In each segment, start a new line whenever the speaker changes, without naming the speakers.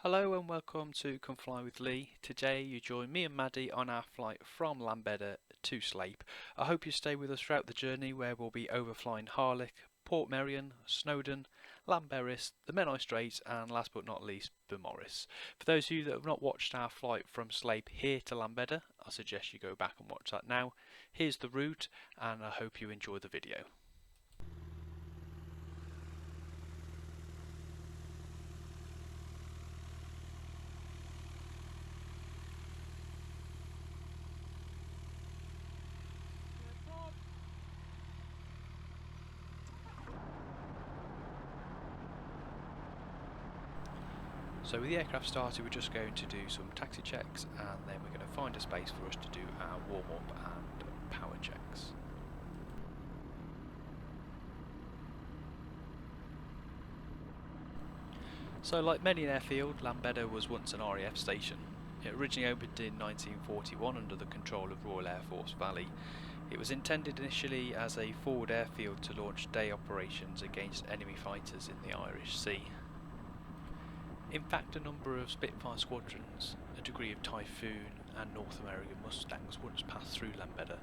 Hello and welcome to Come Fly with Lee. Today you join me and Maddie on our flight from Llanbedr to Sleap. I hope you stay with us throughout the journey where we'll be overflying Harlech, Portmeirion, Snowdon, Llanbedr, the Menai Straits and last but not least Beaumaris. For those of you that have not watched our flight from Sleap here to Llanbedr, I suggest you go back and watch that now. Here's the route and I hope you enjoy the video. So with the aircraft started, we're just going to do some taxi checks and then we're going to find a space for us to do our warm-up and power checks. So like many an airfield, Llanbedr was once an RAF station. It originally opened in 1941 under the control of Royal Air Force Valley. It was intended initially as a forward airfield to launch day operations against enemy fighters in the Irish Sea. In fact, a number of Spitfire squadrons, a degree of Typhoon and North American Mustangs once passed through Llanbedr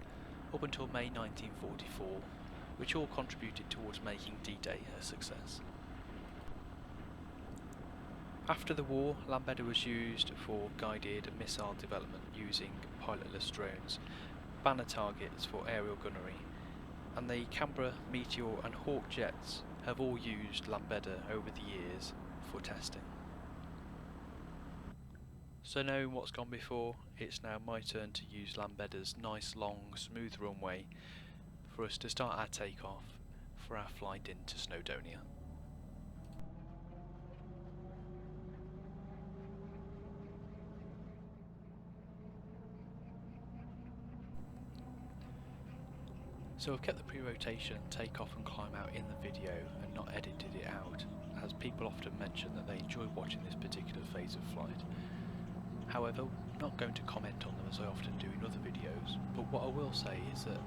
up until May 1944, which all contributed towards making D-Day a success. After the war, Llanbedr was used for guided missile development using pilotless drones, banner targets for aerial gunnery, and the Canberra, Meteor and Hawk jets have all used Llanbedr over the years for testing. So knowing what's gone before, it's now my turn to use Llanbedr's nice long smooth runway for us to start our takeoff for our flight into Snowdonia. So I've kept the pre-rotation, takeoff and climb out in the video and not edited it out, as people often mention that they enjoy watching this particular phase of flight. However, I'm not going to comment on them as I often do in other videos, but what I will say is that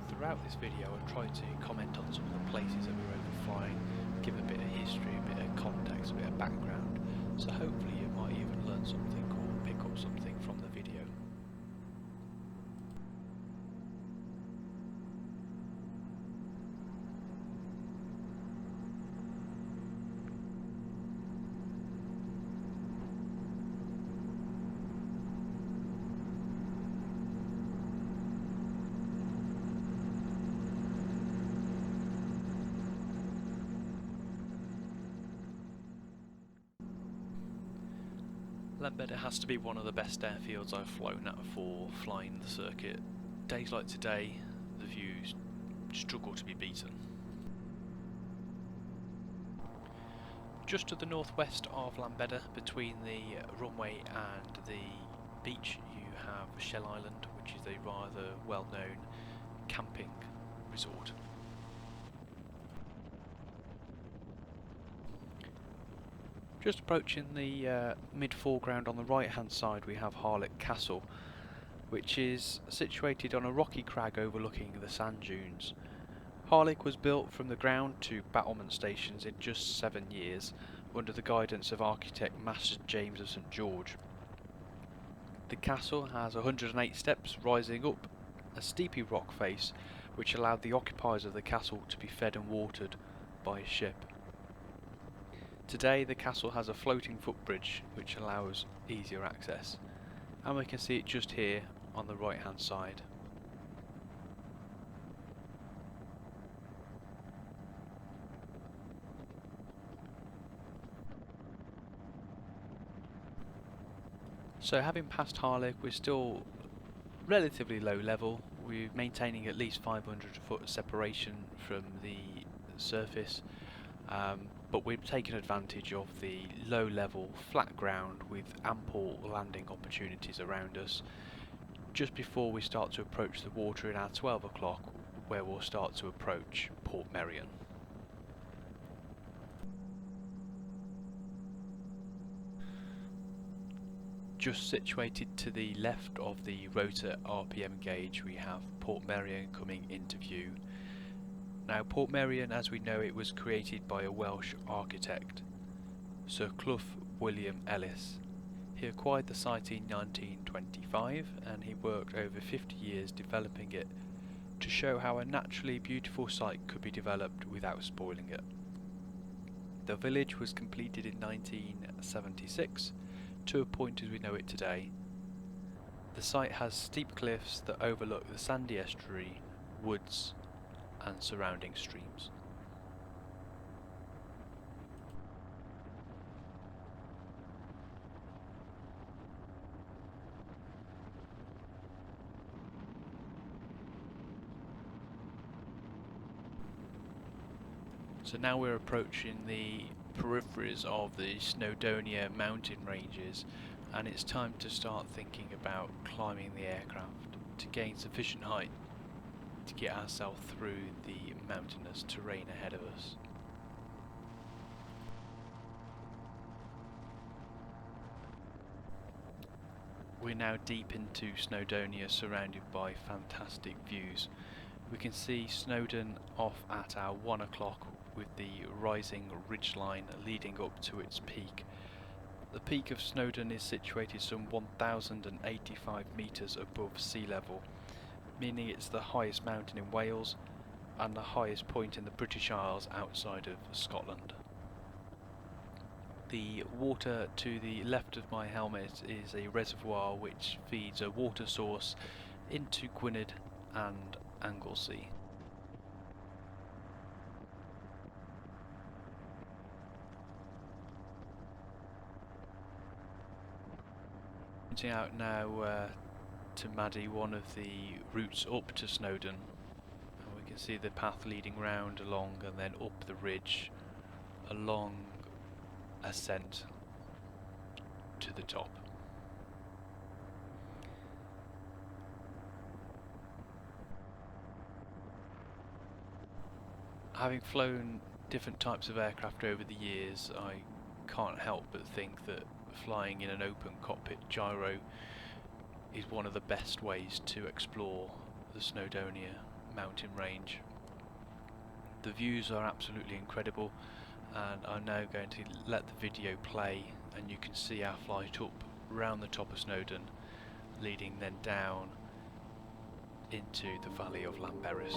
throughout this video I've tried to comment on some of the places that we're overflying, give a bit of history, a bit of context, a bit of background, so hopefully you might even learn something or pick up something from the video. Llanbedr has to be one of the best airfields I've flown at for flying the circuit. Days like today, the views struggle to be beaten. Just to the northwest of Llanbedr, between the runway and the beach, you have Shell Island, which is a rather well-known camping resort. Just approaching the mid-foreground on the right hand side we have Harlech Castle, which is situated on a rocky crag overlooking the sand dunes. Harlech was built from the ground to battlement stations in just 7 years under the guidance of architect Master James of St George. The castle has 108 steps rising up a steepy rock face which allowed the occupiers of the castle to be fed and watered by a ship. Today the castle has a floating footbridge which allows easier access, and we can see it just here on the right hand side. So having passed Harlech, we're still relatively low level. We're maintaining at least 500 foot separation from the surface. But we've taken advantage of the low level flat ground with ample landing opportunities around us just before we start to approach the water in our 12 o'clock, where we'll start to approach Portmeirion. Just situated to the left of the rotor RPM gauge we have Portmeirion coming into view. Now Portmeirion, as we know it, was created by a Welsh architect, Sir Clough William Ellis. He acquired the site in 1925 and he worked over 50 years developing it to show how a naturally beautiful site could be developed without spoiling it. The village was completed in 1976 to a point as we know it today. The site has steep cliffs that overlook the sandy estuary, woods and surrounding streams. So now we're approaching the peripheries of the Snowdonia mountain ranges, and it's time to start thinking about climbing the aircraft to gain sufficient height to get ourselves through the mountainous terrain ahead of us. We're now deep into Snowdonia, surrounded by fantastic views. We can see Snowdon off at our 1 o'clock with the rising ridgeline leading up to its peak. The peak of Snowdon is situated some 1,085 metres above sea level, meaning it's the highest mountain in Wales and the highest point in the British Isles outside of Scotland. The water to the left of my helmet is a reservoir which feeds a water source into Gwynedd and Anglesey. Pointing out now to Maddie one of the routes up to Snowdon, and we can see the path leading round along and then up the ridge, along ascent to the top. Having flown different types of aircraft over the years, I can't help but think that flying in an open cockpit gyro is one of the best ways to explore the Snowdonia mountain range. The views are absolutely incredible, and I'm now going to let the video play and you can see our flight up round the top of Snowdon, leading then down into the valley of Llanbedr.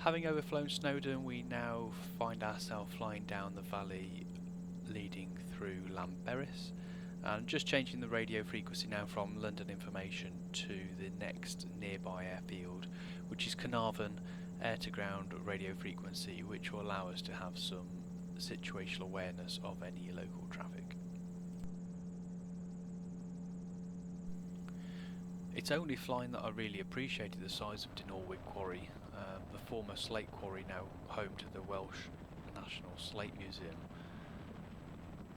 Having overflown Snowdon, we now find ourselves flying down the valley leading through Llanbedr, and just changing the radio frequency now from London Information to the next nearby airfield, which is Carnarvon air-to-ground radio frequency, which will allow us to have some situational awareness of any local traffic. It's only flying that I really appreciated the size of Dinorwig Quarry, the former slate quarry now home to the Welsh National Slate Museum.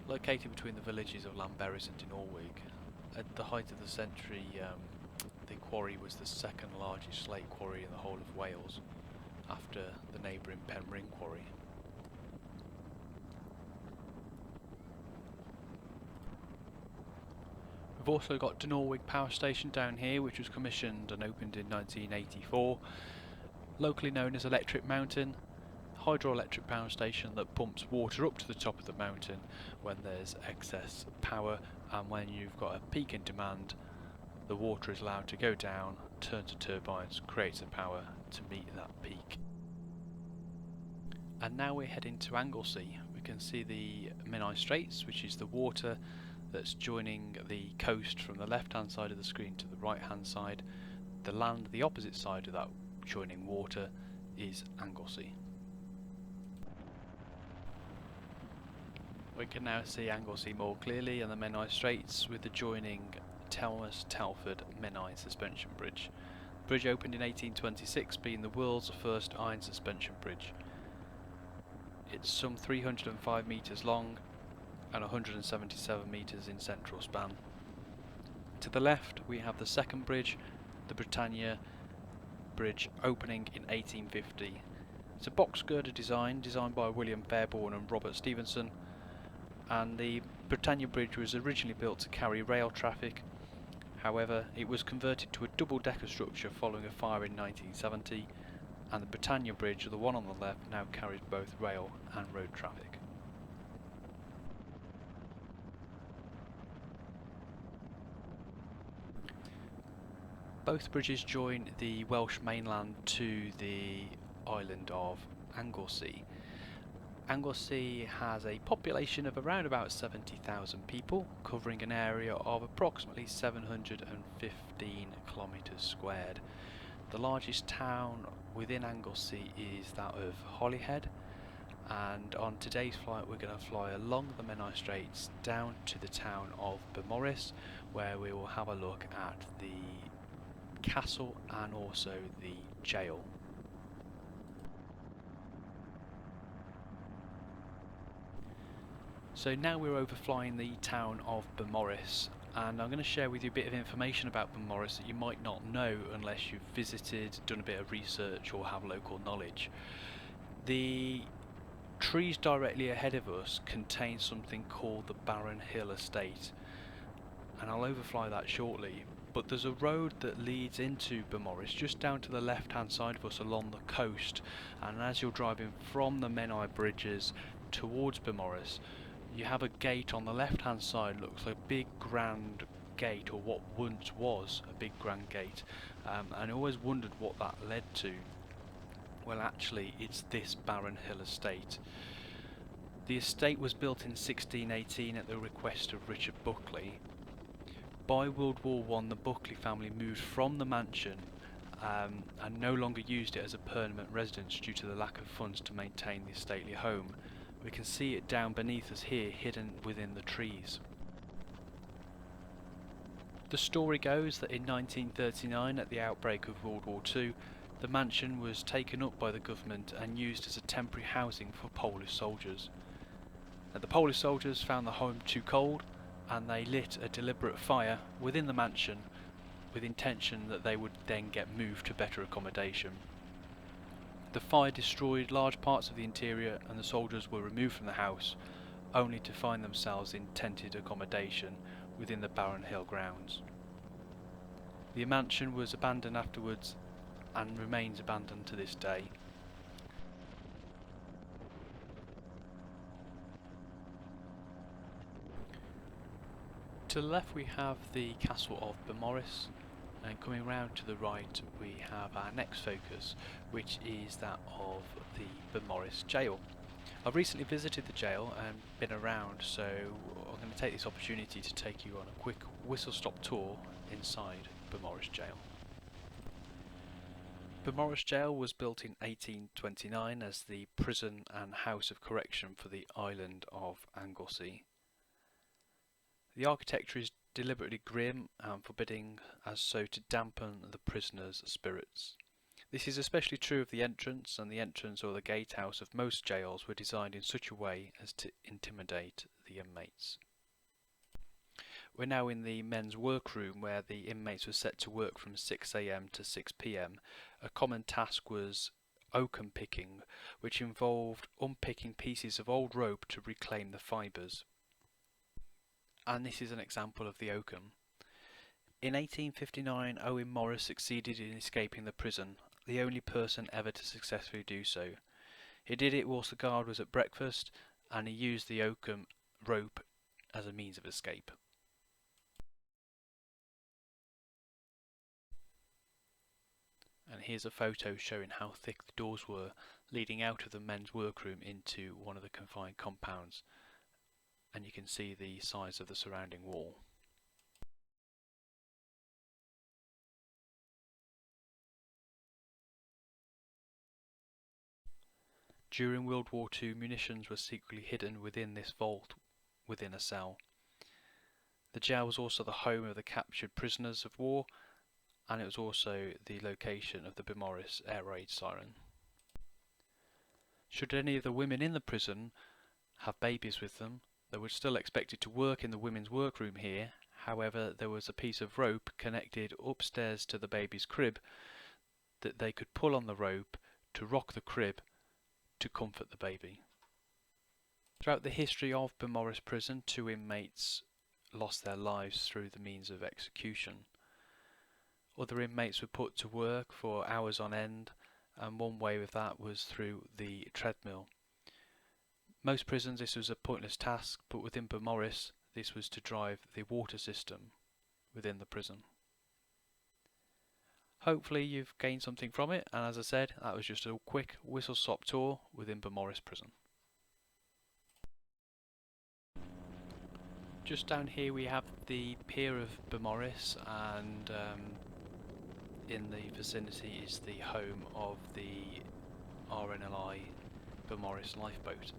Located between the villages of Llanbedr and Dinorwig, at the height of the century the quarry was the second largest slate quarry in the whole of Wales, after the neighbouring Penrhyn quarry. We've also got Dinorwig Power Station down here, which was commissioned and opened in 1984. Locally known as Electric Mountain, hydroelectric power station that pumps water up to the top of the mountain when there's excess power, and when you've got a peak in demand, the water is allowed to go down, turn to turbines, create the power to meet that peak. And now we're heading to Anglesey. We can see the Menai Straits, which is the water that's joining the coast from the left hand side of the screen to the right hand side. The land, the opposite side of that joining water, is Anglesey. We can now see Anglesey more clearly and the Menai Straits with the joining Telford Menai suspension bridge. The bridge opened in 1826, being the world's first iron suspension bridge. It's some 305 metres long and 177 metres in central span. To the left we have the second bridge, the Britannia Bridge, opening in 1850. It's a box girder design, designed by William Fairbairn and Robert Stevenson, and the Britannia Bridge was originally built to carry rail traffic. However, it was converted to a double-decker structure following a fire in 1970, and the Britannia Bridge, the one on the left, now carries both rail and road traffic. Both bridges join the Welsh mainland to the island of Anglesey. Anglesey has a population of around about 70,000 people, covering an area of approximately 715 kilometres squared. The largest town within Anglesey is that of Holyhead, and on today's flight we're going to fly along the Menai Straits down to the town of Beaumaris, where we will have a look at the castle and also the jail. So now we're overflying the town of Beaumaris, and I'm going to share with you a bit of information about Beaumaris that you might not know unless you've visited, done a bit of research or have local knowledge. The trees directly ahead of us contain something called the Barron Hill Estate, and I'll overfly that shortly. But there's a road that leads into Beaumaris just down to the left hand side of us along the coast, and as you're driving from the Menai bridges towards Beaumaris, you have a gate on the left hand side. Looks like a big grand gate, or what once was a big grand gate, and I always wondered what that led to. Well, actually it's this Barron Hill Estate. The estate was built in 1618 at the request of Richard Buckley. By World War I, the Buckley family moved from the mansion and no longer used it as a permanent residence due to the lack of funds to maintain the stately home. We can see it down beneath us here, hidden within the trees. The story goes that in 1939, at the outbreak of World War II, the mansion was taken up by the government and used as a temporary housing for Polish soldiers. Now, the Polish soldiers found the home too cold, and they lit a deliberate fire within the mansion with intention that they would then get moved to better accommodation. The fire destroyed large parts of the interior, and the soldiers were removed from the house, only to find themselves in tented accommodation within the Barron Hill grounds. The mansion was abandoned afterwards and remains abandoned to this day. To the left we have the castle of Beaumaris, and coming round to the right we have our next focus, which is that of the Beaumaris jail. I've recently visited the jail and been around, so I'm going to take this opportunity to take you on a quick whistle-stop tour inside Beaumaris jail. Beaumaris jail was built in 1829 as the prison and house of correction for the island of Anglesey. The architecture is deliberately grim and forbidding, as so to dampen the prisoners' spirits. This is especially true of the entrance, and the entrance or the gatehouse of most jails were designed in such a way as to intimidate the inmates. We're now in the men's workroom, where the inmates were set to work from 6 AM to 6 PM. A common task was oakum picking, which involved unpicking pieces of old rope to reclaim the fibres. And this is an example of the oakum. In 1859, Owen Morris succeeded in escaping the prison, the only person ever to successfully do so. He did it whilst the guard was at breakfast, and he used the oakum rope as a means of escape. And here's a photo showing how thick the doors were leading out of the men's workroom into one of the confined compounds, and you can see the size of the surrounding wall. During World War II, munitions were secretly hidden within this vault within a cell. The jail was also the home of the captured prisoners of war, and it was also the location of the Beaumaris air raid siren. Should any of the women in the prison have babies with them, they were still expected to work in the women's workroom here. However, there was a piece of rope connected upstairs to the baby's crib that they could pull on the rope to rock the crib to comfort the baby. Throughout the history of Beaumaris prison, 2 inmates lost their lives through the means of execution. Other inmates were put to work for hours on end, and one way of that was through the treadmill. Most prisons this was a pointless task, but within Beaumaris this was to drive the water system within the prison. Hopefully you've gained something from it, and as I said, that was just a quick whistle-stop tour within Beaumaris prison. Just down here we have the pier of Beaumaris, and in the vicinity is the home of the RNLI Beaumaris lifeboat.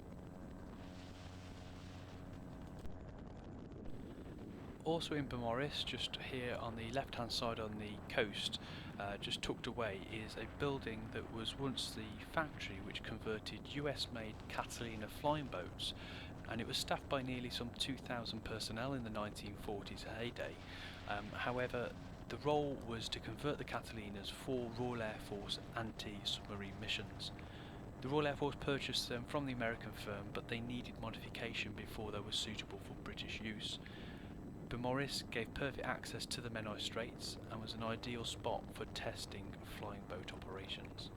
Also in Beaumaris, just here on the left hand side on the coast, just tucked away, is a building that was once the factory which converted US made Catalina flying boats, and it was staffed by nearly some 2,000 personnel in the 1940s heyday. However, the role was to convert the Catalinas for Royal Air Force anti-submarine missions. The Royal Air Force purchased them from the American firm, but they needed modification before they were suitable for British use. Beaumaris gave perfect access to the Menai Straits and was an ideal spot for testing flying boat operations.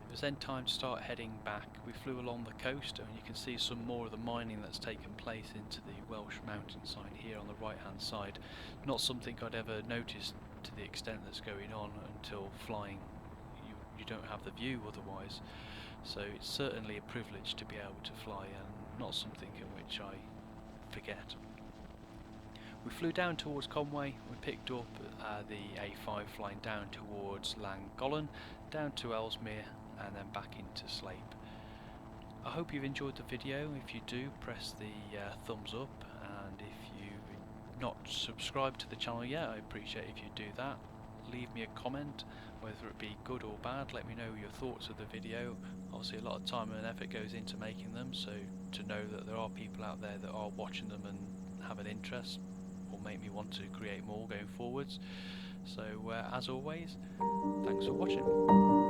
It was then time to start heading back. We flew along the coast and you can see some more of the mining that's taken place into the Welsh mountainside here on the right hand side. Not something I'd ever noticed to the extent that's going on until flying. You don't have the view otherwise. So it's certainly a privilege to be able to fly and not something in which I forget. We flew down towards Conway, we picked up the A5 flying down towards Llangollen, down to Ellesmere and then back into Sleap. I hope you've enjoyed the video. If you do, press the thumbs up, and if you've not subscribed to the channel yet, I appreciate if you do that. Leave me a comment, whether it be good or bad. Let me know your thoughts of the video. Obviously a lot of time and effort goes into making them, so to know that there are people out there that are watching them and have an interest will make me want to create more going forwards. So as always, thanks for watching.